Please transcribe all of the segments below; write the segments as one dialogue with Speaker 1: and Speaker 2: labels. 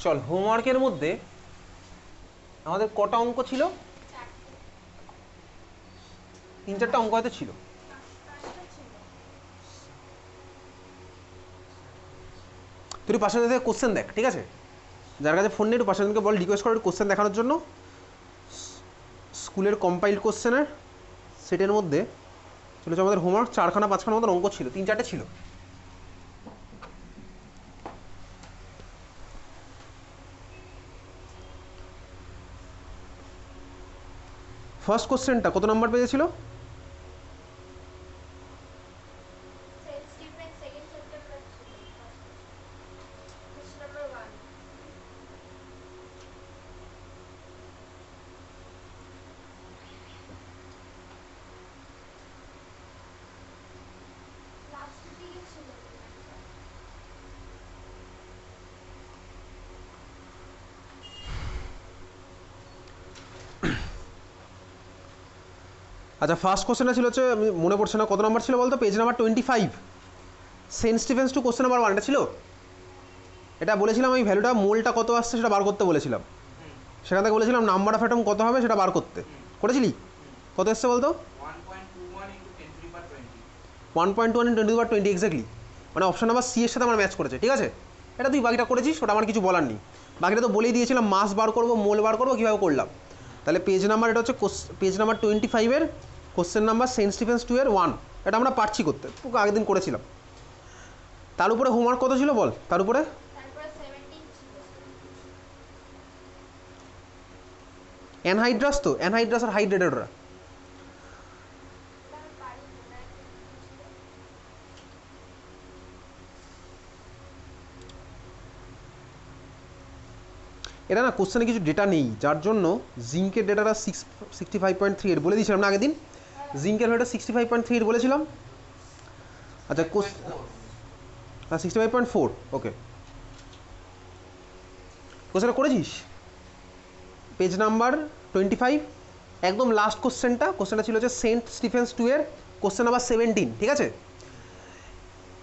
Speaker 1: চল হোমওয়ার্কের মধ্যে আমাদের কটা অঙ্ক ছিল? 3-4টা অঙ্ক হয়তো ছিল। তুই পাশের থেকে কোশ্চেন দেখ, ঠিক আছে? যার কাছে ফোন নেই একটু পাশের জনকে বল, রিকোয়েস্ট করে কোশ্চেন দেখানোর জন্য। স্কুলের কম্পাইল্ড কোশ্চেনের সেটের মধ্যে চলেছে আমাদের হোমওয়ার্ক 4-5খানা মতন অঙ্ক ছিল, 3-4টে ছিল। ফার্স্ট কোশ্চেনটা কত নাম্বার পেজে ছিল? আচ্ছা, ফার্স্ট কোশ্চেনটা ছিল হচ্ছে, আমি মনে পড়ছে না কত নাম্বার ছিল বলতো, page number 25, Saint Stephen's two question number 1 ছিল। এটা বলেছিলাম আমি ভ্যালুটা মোলটা কত আসছে সেটা বার করতে বলেছিলাম। সেখান থেকে বলেছিলাম নাম্বার অফ অ্যাটম কত হবে সেটা বার করতে। করেছিলি? কত এসছে বলতো? 1.21 × 10⁻20 এক্স্যাক্টলি। মানে অপশন নাম্বার সি এর সাথে আমার ম্যাচ করেছে, ঠিক আছে? এটা তুই বাকিটা করেছিস, ওটা আমার কিছু বলার নেই। বাকিটা তো বলেই দিয়েছিলাম, মাস বার করবো, মোল বার করবো, কীভাবে করলাম। তাহলে পেজ নাম্বার, এটা হচ্ছে পেজ নাম্বার 25-এর কোশ্চেন নাম্বার সেন্ট স্টিফেন্স 2 এর 1। এটা আমরা পারছি করতে, আগের দিন করেছিলাম। তার উপরে হোমওয়ার্ক কত ছিল বল? তার উপরে অ্যানহাইড্রাস, তো অ্যানহাইড্রাস আর হাইড্রেটেড ওরা। এটা না কোশ্চেনে কিছু ডেটা নেই, যার জন্য জিঙ্কের ডেটাটা 65.38 বলে দিয়েছিলাম না আগের দিন। জিঙ্কের ভ্যালুটা 65.38 বলেছিলাম। আচ্ছা, 65.4, ওকে। কোশ্চেনটা করেছিস? পেজ নাম্বার 25, একদম লাস্ট কোশ্চেনটা ছিল হচ্ছে সেন্ট স্টিফেন্স 2 এর কোশ্চেন নাম্বার 17, ঠিক আছে?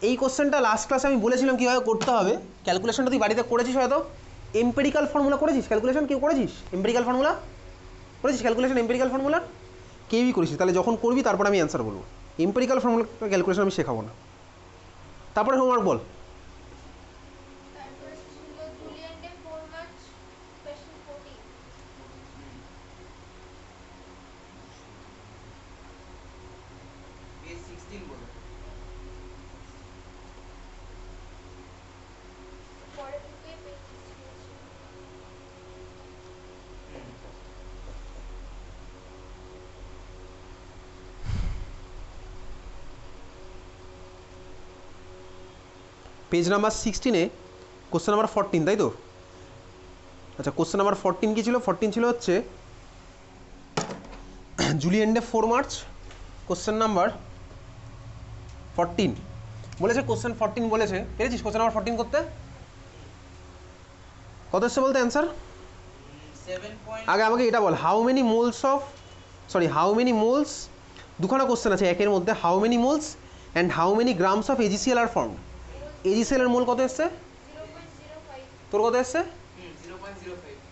Speaker 1: এই কোশ্চেনটা লাস্ট ক্লাসে আমি বলেছিলাম কীভাবে করতে হবে। ক্যালকুলেশনটা তুই বাড়িতে করেছিস হয়তো। এম্পেরিক্যাল ফর্মুলা করেছিস? ক্যালকুলেশন কেউ করেছিস? এম্পেরিক্যাল ফর্মুলা করেছিস? ক্যালকুলেশন এম্পেরিক্যাল ফর্মুলা কেউই করেছিস? তাহলে যখন করবি তারপর আমি অ্যান্সার বলবো। এম্পেরিক্যাল ফর্মুলা ক্যালকুলেশন আমি শেখাবো না। তারপরে হোমওয়ার্ক বল। পেজ নাম্বার 16-এ কোশ্চেন নাম্বার 14, তাই তো? আচ্ছা, কোশ্চেন নাম্বার 14 কী ছিল? 14 ছিল হচ্ছে জুলিয়েন্ডে 4 মার্চ, কোশ্চেন নাম্বার 14 বলেছে। কোশ্চেন 14 বলেছে, পেরেছিস কোশ্চেন নাম্বার 14 করতে? কত এসছে বলতে অ্যান্সার? আগে আমাকে এটা বল, হাউ মেনি মোলস, দুখানা কোশ্চেন আছে একের মধ্যে, how many moles and how many grams of AgCl আর ফর্ম। AgCl এর মোল কত এসছে? তোর কত এসছে?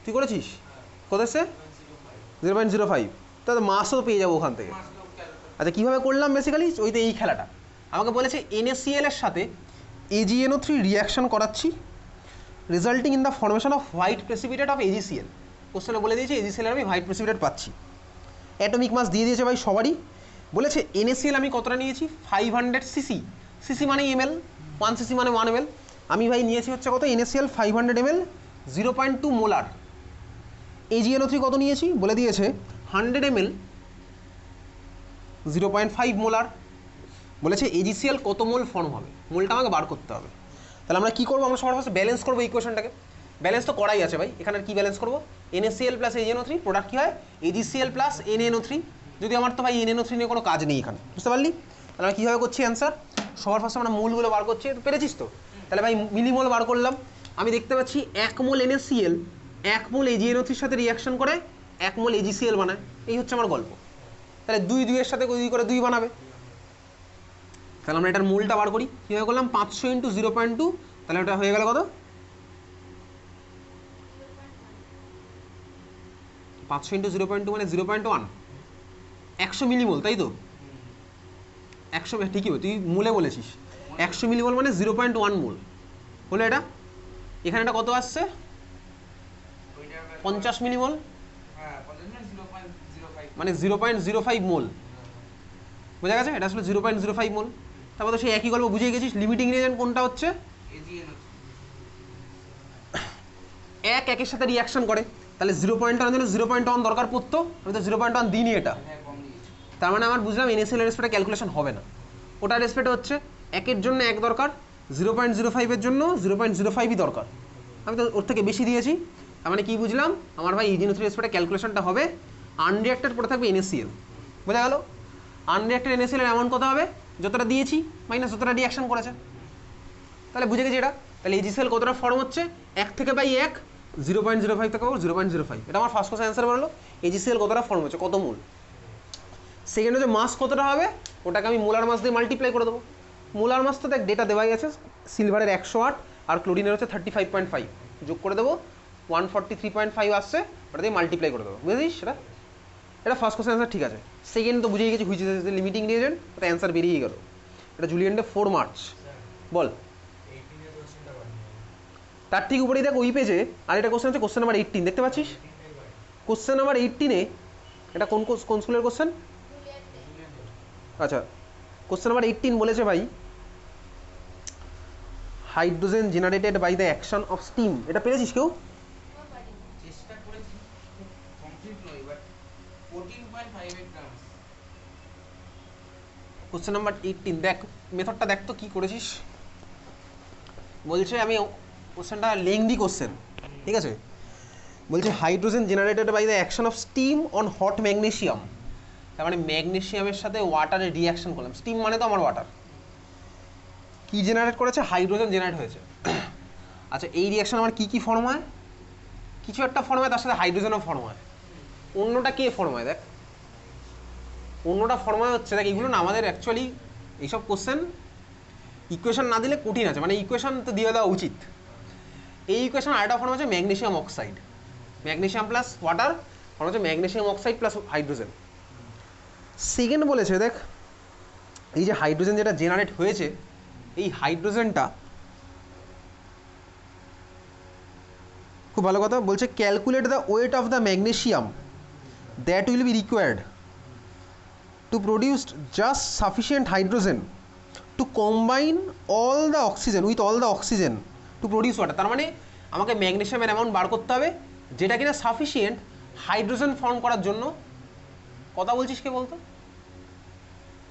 Speaker 1: তুই করেছিস? কত এসছে? 0.05। তাহলে মাসও পেয়ে যাবো ওখান থেকে। আচ্ছা, কীভাবে করলাম? বেসিক্যালি ওইতে এই খেলাটা আমাকে বলেছে NaCl এর সাথে AgNO3 রিয়াকশন করাচ্ছি, resulting in the formation off white precipitate of AgCl। কোশ্চেনে বলে দিয়েছে AgCl আমি হোয়াইট প্রেসিপিটেট পাচ্ছি। অ্যাটমিক মাস দিয়ে দিয়েছে ভাই সবারই। বলেছে NaCl আমি কতটা নিয়েছি? 500 সিসি। সিসি মানে ml, 1 সিসি মানে 1 ml। আমি ভাই নিয়েছি হচ্ছে কত? NaCl 500 ml, 0.2 molar. AgNO3 কত নিয়েছি বলে দিয়েছে? 100 ml, 0.5 মোলার। বলেছে AgCl কত মোল ফর্ম হবে, মোলটা আমাকে বার করতে হবে। তাহলে আমরা কী করবো? আমরা সবার ফার্স্টে ব্যালেন্স করবো ইকুয়েশনটাকে। ব্যালেন্স তো করাই আছে ভাই, এখানে কী ব্যালেন্স করবো? NaCl প্লাস AgNO3, প্রোডাক্ট কী হয়? AgCl plus NaNO3। যদি আমার তো ভাই NaNO3 নিয়ে কোনো কাজ নেই এখানে, বুঝতে পারলি? তাহলে আমরা কীভাবে করছি অ্যান্সার? সবার ফার্স্টে আমরা মোলগুলো বার করছি, পেরেছিস তো? তাহলে ভাই মিলিমোল বার করলাম। আমি দেখতে পাচ্ছি 1 মোল NaCl 1 মোল AgNO3 সাথে রিয়াকশন করে 1 মোল AgCl বানায়। এই হচ্ছে আমার গল্প। তাহলে 2 এর সাথে 2 করে 2 বানাবে। তাহলে আমরা এটার মোলটা বার করি। কীভাবে করলাম? 500 × 0.2, তাহলে ওটা হয়ে গেল কত? 500 ইন্টু 0.2 মানে 0.1, 100 মিলিমোল, তাই তো? 100, ঠিকই তুই মোলে বলেছিস। 100 মিলিমোল মানে 0.1 মোল হলো এটা। এখানে এটা কত আসছে? 50 মিলিমোল, মানে 0.05 মোল। বোঝা গেছে? এটা আসলে 0.05 মোল। তারপর তো সেই একই গল্প বুঝিয়ে গেছিস। লিমিটিং রিয়েজেন্ট কোনটা হচ্ছে? একের সাথে রিয়াকশন করে, তাহলে 0.1 জন্য 0.1 দরকার পড়তো, আমি তো 0.1 দিইনি এটা। তার মানে আমার বুঝলাম NaCl এর রেসপেক্টে ক্যালকুলেশন হবে না। ওটার রেসপেক্টে হচ্ছে একের জন্য 1 দরকার, 0.05 এর জন্য 0.05ই দরকার। আমি তো ওর থেকে বেশি দিয়েছি। তার মানে কি বুঝলাম? আমার ভাই EgNO3 রেসপেক্টে ক্যালকুলেশনটা হবে আনরিঅ্যাক্টেড পড়ে থাকবে NaCl। বোঝা গেল? আনরিঅ্যাক্টেড NaCl এর অ্যামাউন্ট কত হবে? যতটা দিয়েছি মাইনাস যতটা রিয়াকশন করেছে। তাহলে বুঝে গেছি এটা। তাহলে EgCl কতটা ফর্ম হচ্ছে? 1 থেকে বাই 1, 0.05 থেকে 0.05। এটা আমার ফার্স্ট কোশ্চেন অ্যান্সার বললো। EgCl কতটা ফর্ম হচ্ছে, কত মোল। সেকেন্ড হচ্ছে মাস কতটা হবে, ওটাকে আমি মোলার মাস দিয়ে মাল্টিপ্লাই করে দেবো। মোলার মাস তো দেখ ডেটা দেওয়াই আছে, সিলভারের 108 আর ক্লোরিনের হচ্ছে 35.5, যোগ করে দেবো 143.5 আসছে, ওটা দিয়ে মাল্টিপ্লাই করে দেবো। বুঝেছিস সেটা? এটা ফার্স্ট কোশ্চেন অ্যান্সার ঠিক আছে। সেকেন্ড তো বুঝেই গেছি which is the limiting reagent, ওটা অ্যান্সার বেরিয়ে গেল। এটা জুলিয়েন্টে 4 মার্চ। বল। তার ঠিক উপরেই দেখ ওই পেজে আর এটা কোশ্চেন হচ্ছে কোশ্চেন নাম্বার 18, দেখতে পাচ্ছিস? কোশ্চেন নাম্বার 18-এ এটা কোন স্কুলের কোশ্চেন? আচ্ছা, কোশ্চেন নাম্বার 18 বলেছে ভাই hydrogen generated by the action of steam. এটা পেরেছিস কেউ?
Speaker 2: চেষ্টা করেছি, কমপ্লিট নয়, বাট 14.58 গ্রাম।
Speaker 1: কোশ্চেন নাম্বার 18 দেখ, মেথডটা দেখ তো কি করেছিস। বলছে, আমি কোশ্চেনটা লেংদি কোশ্চেন, ঠিক আছে? বলছে hydrogen generated by the action of steam on hot magnesium. তার মানে ম্যাগনেসিয়ামের সাথে ওয়াটারের রিয়াকশন করলাম। স্টিম মানে তো আমার ওয়াটার। কি জেনারেট করেছে? হাইড্রোজেন জেনারেট হয়েছে। আচ্ছা, এই রিয়াকশন আমার কি কি ফর্ম হয়? কিছু একটা ফর্ম হয়, তার সাথে হাইড্রোজেনও ফর্ম হয়। অন্যটা কে ফর্ম হয়? দেখ, অন্যটা ফর্ম হয় হচ্ছে, দেখ এগুলো না আমাদের অ্যাকচুয়ালি এইসব কোশ্চেন ইকুয়েশন না দিলে কঠিন আছে, মানে ইকুয়েশন তো দিয়ে দেওয়া উচিত। এই ইকুয়েশন আরেকটা ফর্ম হচ্ছে magnesium oxide. Magnesium plus water form হচ্ছে magnesium oxide plus hydrogen. Second বলেছে দেখ, এই যে হাইড্রোজেন যেটা জেনারেট হয়েছে, এই হাইড্রোজেনটা খুব ভালো কথা বলছে, calculate the weight of the magnesium that will be required to produce just sufficient hydrogen to combine all the oxygen with all the oxygen to produce water. তার মানে আমাকে ম্যাগনেসিয়ামের অ্যামাউন্ট বার করতে হবে যেটা কিনা সাফিসিয়েন্ট হাইড্রোজেন ফর্ম করার জন্য। কথা বলছিস কে বলতো?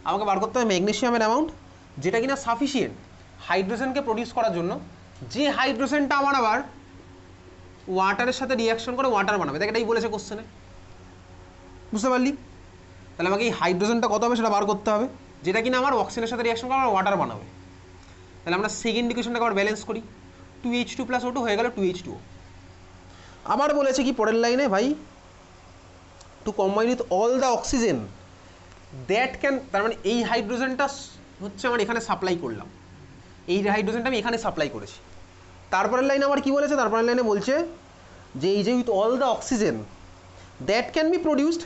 Speaker 1: আমাকে বার করতে হবে ম্যাগনেসিয়ামের অ্যামাউন্ট যেটা কিনা সাফিসিয়েন্ট হাইড্রোজেনকে প্রডিউস করার জন্য, যে হাইড্রোজেনটা আমার আবার ওয়াটারের সাথে রিয়াকশন করে ওয়াটার বানাবে। দেখ এটাই বলেছে কোশ্চেনে, বুঝতে পারলি? তাহলে আমাকে এই হাইড্রোজেনটা কত হবে সেটা বার করতে হবে, যেটা কিনা আমার অক্সিজেনের সাথে রিয়াকশন করে আমার ওয়াটার বানাবে। তাহলে আমরা সেকেন্ড ইকুয়েশনটাকে আবার ব্যালেন্স করি, 2H2 প্লাস O2 হয়ে গেল 2H2O। আবার বলেছে কি পরের লাইনে ভাই, to combine with all the oxygen that can, তার মানে এই হাইড্রোজেনটা হচ্ছে আমার এখানে সাপ্লাই করলাম, এই হাইড্রোজেনটা আমি এখানে সাপ্লাই করেছি। তারপরের লাইনে আবার কি বলেছে? তারপরের লাইনে বলছে যে এই যে with all the oxygen that can be produced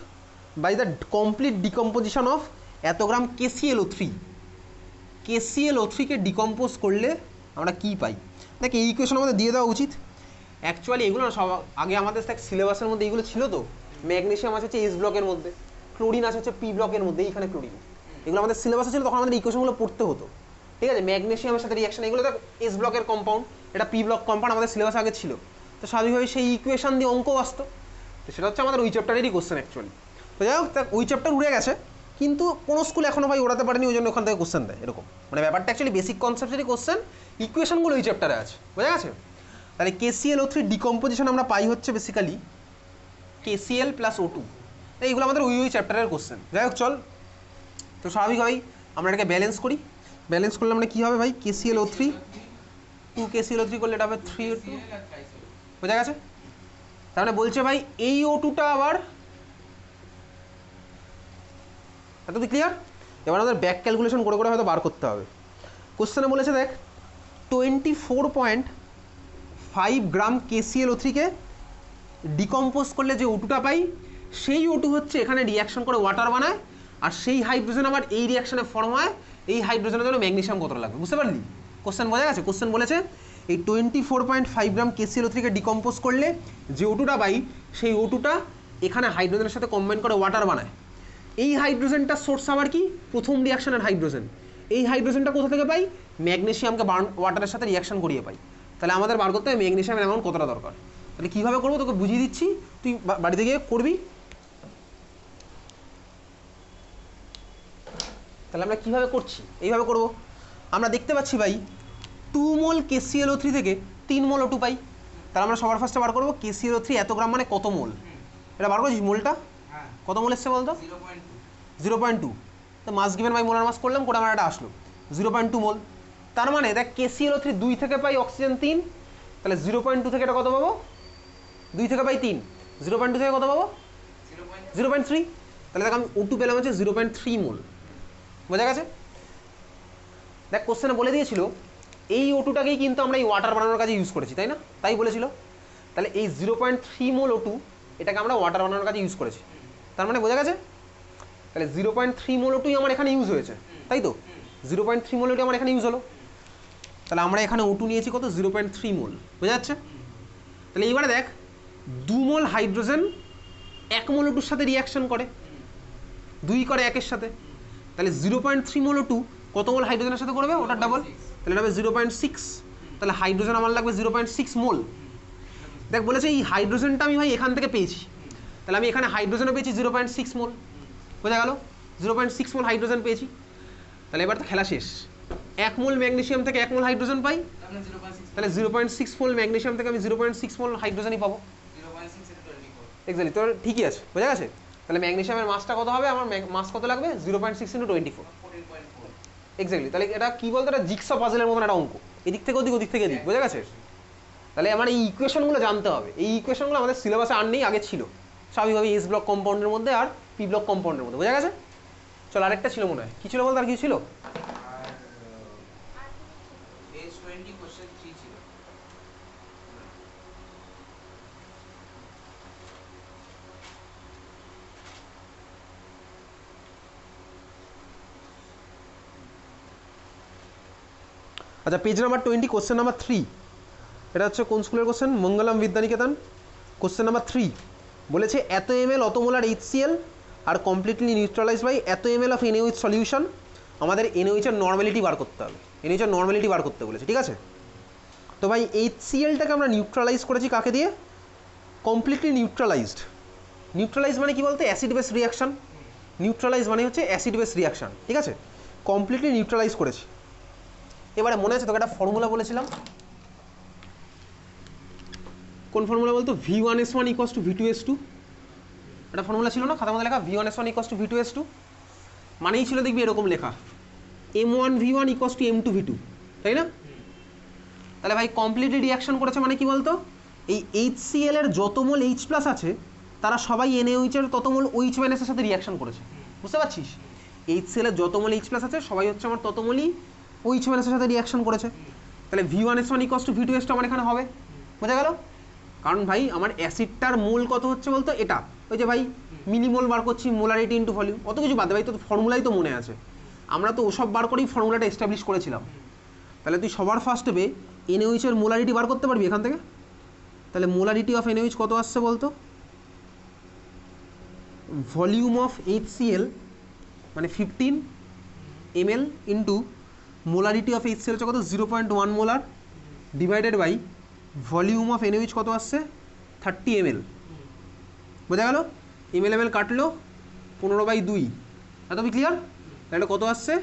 Speaker 1: by the complete decomposition of এত গ্রাম KClO3। KClO3 কে ডিকম্পোজ করলে আমরা কি পাই? দেখ এই ইকুয়েশন আমাদের দিয়ে দেওয়া উচিত। অ্যাকচুয়ালি এগুলো না সব আগে আমাদের দেখ সিলেবাসের মধ্যে এইগুলো ছিল তো। ম্যাগনেসিয়াম আছে হচ্ছে S ব্লকের মধ্যে, ক্লোরিন আছে হচ্ছে P ব্লকের মধ্যে, এইখানে ক্লোরিন। এগুলো আমাদের সিলেবাসে ছিল, তখন আমাদের ইকুয়েশনগুলো পড়তে হতো, ঠিক আছে? ম্যাগনেসিয়ামের সাথে রিয়াকশন, এগুলো তো S ব্লকের কম্পাউন্ড, এটা P ব্লক কম্পাউন্ড, আমাদের সিলেবাস আগে ছিল। তো স্বাভাবিকভাবে সেই ইকুয়েশন দিয়ে অঙ্ক আসতো। তো সেটা হচ্ছে আমাদের ওই চ্যাপ্টারেরই কোশ্চেন অ্যাকচুয়ালি। তো যাই হোক, ওই চ্যাপ্টার উড়ে গেছে, কিন্তু কোনো স্কুল এখনো ভাই ওড়াতে পারেনি, ওই জন্য ওখান থেকে কোশ্চেন দেয় এরকম। মানে ব্যাপারটা অ্যাকচুয়ালি বেসিক কনসেপ্টেরই কোশ্চেন, ইকুয়েশনগুলো ওই চ্যাপ্টারে আছে, বোঝা গেছে? তাহলে KClO3 ডিকম্পোজিশন আমরা পাই হচ্ছে বেসিক্যালি KCl প্লাস O2। এইগুলো আমাদের ওই চ্যাপ্টারের কোশ্চেন। যাই হোক চল, তো স্বাভাবিকভাবেই আমরা এটাকে ব্যালেন্স করি। ব্যালেন্স করলে আমরা কী হবে ভাই? KClO3 2 KClO3 করলে এটা হবে 3O2, বোঝা গেছে? তার মানে বলছে ভাই এই O2টা আবার, এত ক্লিয়ার? এবার আমাদের ব্যাক ক্যালকুলেশন করে করে হয়তো বার করতে হবে। কোশ্চেনে বলেছে দেখ 24.5 গ্রাম KClO3 কে ডিকম্পোজ করলে যে O2টা পাই সেই O2 হচ্ছে এখানে রিয়াকশন করে ওয়াটার বানায়, আর সেই হাইড্রোজেন আবার এই রিয়াকশনে ফর্ম হয়। এই হাইড্রোজেনের জন্য ম্যাগনেসিয়াম কতটা লাগবে, বুঝতে পারলি? কোশ্চেন বোঝা গেছে? কোশ্চেন বলেছে এই 24.5 গ্রাম KClO3-কে ডিকম্পোজ করলে যে O2টা পাই, সেই O2টা এখানে হাইড্রোজেনের সাথে কম্বাইন করে ওয়াটার বানায়। এই হাইড্রোজেনটা সোর্স আবার কি, প্রথম রিয়াকশনের হাইড্রোজেন। এই হাইড্রোজেনটা কোথা থেকে পাই? ম্যাগনেসিয়ামকে ওয়াটারের সাথে রিয়াকশন করিয়ে পাই। তাহলে আমাদের বার করতে হবে ম্যাগনেসিয়ামের অ্যামাউন্ট কতটা দরকার। তাহলে কীভাবে করবো তোকে বুঝিয়ে দিচ্ছি, তুই বাড়িতে গিয়ে করবি। তাহলে আমরা কীভাবে করছি, এইভাবে করব। আমরা দেখতে পাচ্ছি ভাই 2 মোল KClO3 থেকে 3 মোল O2 পাই। তাহলে আমরা সবার ফার্স্টে বার করবো KClO3 এত গ্রাম মানে কত মোল, এটা বার করছিস মোলটা কত মোল এসছে বলতো? 0.2। তো মাস গিভেন বাই মোলার মাস করলাম, করে আমার এটা আসলো 0.2 মোল। তার মানে দেখ KClO3 2 থেকে পাই অক্সিজেন 3, তাহলে 0.2 থেকে এটা কত পাবো? 2 থেকে পাই 3, 0.2 থেকে কত পাবো? 0.3। তাহলে দেখ আমি O2 পেলাম হচ্ছে 0.3 মোল। বোঝা গেছে? দেখ কোশ্চেনে বলে দিয়েছিল এই O2টাকেই কিন্তু আমরা এই ওয়াটার বানানোর কাজে ইউজ করেছি, তাই না? তাই বলেছিল। তাহলে এই 0.3 মোল O2 এটাকে আমরা ওয়াটার বানানোর কাজে ইউজ করেছি, তার মানে বোঝা গেছে? তাহলে 0.3 মোল O2 আমার এখানে ইউজ হয়েছে, তাই তো? 0.3 মোল O2 আমার এখানে ইউজ হলো। তাহলে আমরা এখানে O2 নিয়েছি কত? 0.3 মোল। বোঝা যাচ্ছে? তাহলে এইবারে দেখ 2 মোল হাইড্রোজেন 1 মোল O2-র সাথে রিয়াকশন করে, 2 করে 1-এর সাথে। তাহলে 0.3 মোল O2 কত মোল হাইড্রোজেনের সাথে করবে? ওটা ডাবল, তাহলে এটা হবে 0.6। তাহলে হাইড্রোজেন আমার লাগবে 0.6 মোল। দেখ বলেছে এই হাইড্রোজেনটা আমি ভাই এখান থেকে পেয়েছি, তাহলে আমি এখানে হাইড্রোজেনও পেয়েছি 0.6 মোল। বোঝা গেল? 0.6 মোল হাইড্রোজেন পেয়েছি। তাহলে এবার তো খেলা শেষ। 1 মোল ম্যাগনেসিয়াম থেকে 1 মোল হাইড্রোজেন পাই, তাহলে 0.6 মোল ম্যাগনেসিয়াম থেকে আমি 0.6 মোল হাইড্রোজেনই পাবো। এক্স্যাক্টলি, তোর ঠিকই আছে। বোঝা গেছে? তাহলে ম্যাগনেসিয়ামের মাসটা কত হবে? আমার মাস কত লাগবে? 0.6 × 24। এক্স্যাক্টলি। তাহলে এটা কি বলতো, এটা জিগসা পাজলের মতন একটা অঙ্ক, এদিক থেকে ওদিক, ওদিক থেকে এদিক। বোঝা গেছে? তাহলে আমার এই ইকুয়েশনগুলো জানতে হবে। এই ইকুয়েশনগুলো আমাদের সিলেবাসে আর নেই, আগে ছিল স্বাভাবিকভাবে এস ব্লক কম্পাউন্ডের মধ্যে আর পি ব্লক কম্পাউন্ডের মধ্যে। বোঝা গেছে? চল আরেকটা ছিল মনে হয়, কি ছিল বলতো? আর কি ছিল? আচ্ছা, পেজ নাম্বার 20, কোশ্চেন নাম্বার 3। এটা হচ্ছে কোন স্কুলের question? Mangalam Vidyaniketan. Question number 3 বলেছে এত ml অত মোলার HCl আর কমপ্লিটলি নিউট্রালাইজ বাই এত ml অফ NaOH সলিউশন। আমাদের NaOH এর নর্মালিটি বার করতে হবে, NaOH এর নর্মালিটি বার করতে বলেছে, ঠিক আছে? তো ভাই HClটাকে আমরা নিউট্রালাইজ করেছি কাকে দিয়ে? Completely neutralised. নিউট্রালাইজ মানে কি বলতে? Acid base reaction. নিউট্রালাইজ মানে হচ্ছে অ্যাসিড বেস রিয়াকশন, ঠিক আছে? কমপ্লিটলি নিউট্রালাইজ করেছি। এবারে মনে আছে তোকে একটা ফর্মুলা বলেছিলাম, কোন ফর্মুলা বলতো? V1S1 = V2S2। একটা ফর্মুলা ছিল না খাতার মধ্যে লেখা? V1S1 = V2S2 মানেই ছিল দেখবি এরকম লেখা, M1V1 = M2V2, তাই না? তাহলে ভাই কমপ্লিটলি রিয়াকশন করেছে মানে কি বলতো? এই HCl এর যত মোল H+ আছে তারা সবাই NaOH এর তত মোল OH- এর সাথে রিয়াকশন করেছে। বুঝতে পারছিস? HCl এর যত মোল H+ আছে সবাই হচ্ছে আমার তত মোলই OH- এর সাথে রিয়াকশন করেছে। তাহলে V1S1 = V2S2 আমার এখানে হবে। বোঝা গেল? কারণ ভাই আমার অ্যাসিডটার মোল কত হচ্ছে বলতো? এটা ওই যে ভাই মিলিমোল বার করছি, মোলারিটি ইন্টু ভলিউম, অত কিছু বাদে ভাই তো ফর্মুলাই তো মনে আছে, আমরা তো ওসব বার করেই ফর্মুলাটা এস্টাবলিশ করেছিলাম। তাহলে তুই সবার ফার্স্টে পেয়ে NaOH এর মোলারিটি বার করতে পারবি এখান থেকে। তাহলে মোলারিটি অফ NaOH কত আসছে বলতো? ভলিউম অফ HCl মানে 15 ml into molarity of HCl হচ্ছে কত? 0.1 molar divided by volume of NaOH কত আসছে? 30 ml। বোঝা গেল? ml কাটলো 15/2, এত কি ক্লিয়ার? তাহলে কত আসছে?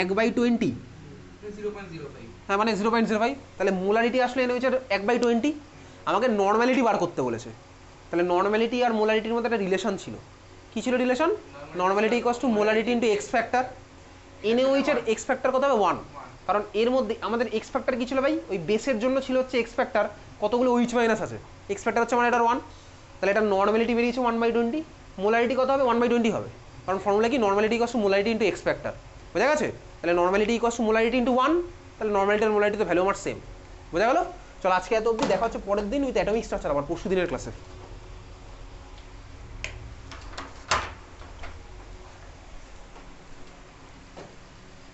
Speaker 1: 1/20। হ্যাঁ মানে 0.05। তাহলে মোলারিটি আসলে NaOH এর 1/20। আমাকে নর্মালিটি বার করতে বলেছে। তাহলে নর্মালিটি আর মোলারিটির মধ্যে একটা রিলেশন ছিল। কী ছিল relation? Normality = molarity into x factor. NaOH এর এক্স ফ্যাক্টর কত হবে? 1। কারণ এর মধ্যে আমাদের এক্স ফ্যাক্টর কী ছিল ভাই? ওই বেসের জন্য ছিল হচ্ছে এক্স ফ্যাক্টর, কতগুলো OH- আছে, এক্স ফ্যাক্টর হচ্ছে মানে এটার 1। তাহলে এটা নর্মালিটি বেরিয়েছে 1/20, মোলারিটি কত হবে? 1/20 হবে। কারণ ফর্মুলা কি? Normality = molarity into x factor. বোঝা গেছে? তাহলে নর্মালিটি = মোলারিটি ইন্টু 1, তাহলে নর্মালিটি আর মোলারিটি তো ভ্যালু আমার সেম। বোঝা গেল? চল আজকে এত অবধি, দেখা হচ্ছে পরের দিন উইথ অ্যাটমিক স্ট্রাকচার আবার পরশু দিনের ক্লাসে।